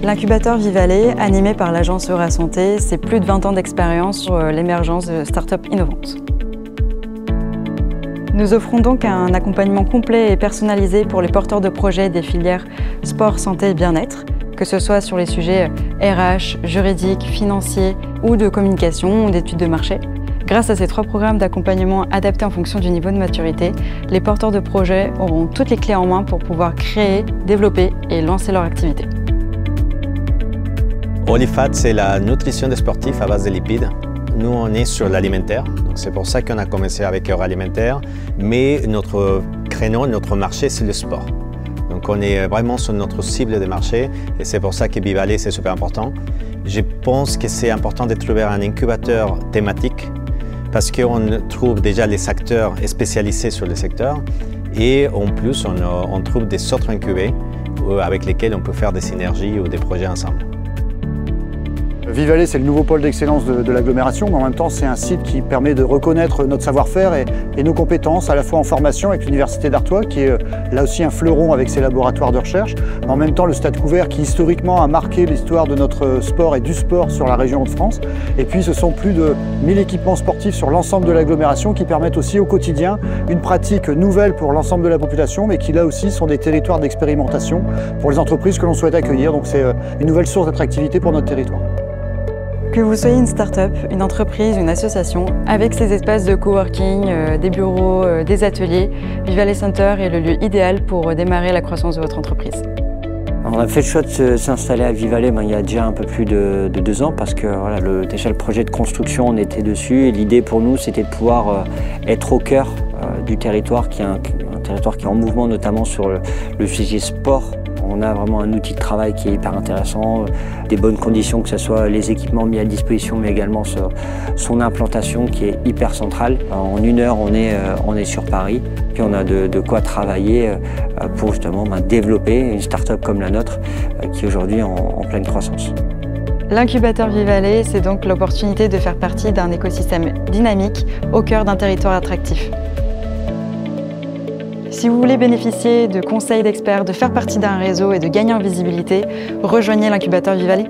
L'incubateur Vivalet, animé par l'agence Eurasanté, c'est plus de 20 ans d'expérience sur l'émergence de start-up innovantes. Nous offrons donc un accompagnement complet et personnalisé pour les porteurs de projets des filières sport, santé et bien-être, que ce soit sur les sujets RH, juridiques, financiers ou de communication ou d'études de marché. Grâce à ces 3 programmes d'accompagnement adaptés en fonction du niveau de maturité, les porteurs de projets auront toutes les clés en main pour pouvoir créer, développer et lancer leur activité. Olifat, c'est la nutrition des sportifs à base de lipides. Nous, on est sur l'alimentaire, donc c'est pour ça qu'on a commencé avec Euralimentaire, mais notre créneau, notre marché, c'est le sport. Donc on est vraiment sur notre cible de marché et c'est pour ça que Vivalet, c'est super important. Je pense que c'est important de trouver un incubateur thématique parce qu'on trouve déjà les acteurs spécialisés sur le secteur et en plus, on trouve des autres incubés avec lesquels on peut faire des synergies ou des projets ensemble. Vivalet, c'est le nouveau pôle d'excellence de l'agglomération, mais en même temps, c'est un site qui permet de reconnaître notre savoir-faire et nos compétences, à la fois en formation avec l'Université d'Artois, qui est là aussi un fleuron avec ses laboratoires de recherche, mais en même temps le Stade Couvert, qui historiquement a marqué l'histoire de notre sport et du sport sur la région de France. Et puis, ce sont plus de 1000 équipements sportifs sur l'ensemble de l'agglomération qui permettent aussi au quotidien une pratique nouvelle pour l'ensemble de la population, mais qui là aussi sont des territoires d'expérimentation pour les entreprises que l'on souhaite accueillir. Donc, c'est une nouvelle source d'attractivité pour notre territoire. Que vous soyez une start-up, une entreprise, une association, avec ses espaces de coworking, des bureaux, des ateliers, Vivalet Center est le lieu idéal pour démarrer la croissance de votre entreprise. On a fait le choix de s'installer à Vivalet il y a déjà un peu plus de 2 ans parce que voilà, déjà le projet de construction, on était dessus et l'idée pour nous c'était de pouvoir être au cœur du territoire qui est un territoire qui est en mouvement, notamment sur le sujet sport. On a vraiment un outil de travail qui est hyper intéressant, des bonnes conditions, que ce soit les équipements mis à disposition, mais également son implantation qui est hyper centrale. En 1 heure, on est sur Paris, puis on a de quoi travailler pour justement développer une start-up comme la nôtre qui est aujourd'hui en pleine croissance. L'incubateur Vivalet, c'est donc l'opportunité de faire partie d'un écosystème dynamique au cœur d'un territoire attractif. Si vous voulez bénéficier de conseils d'experts, de faire partie d'un réseau et de gagner en visibilité, rejoignez l'incubateur Vivalet.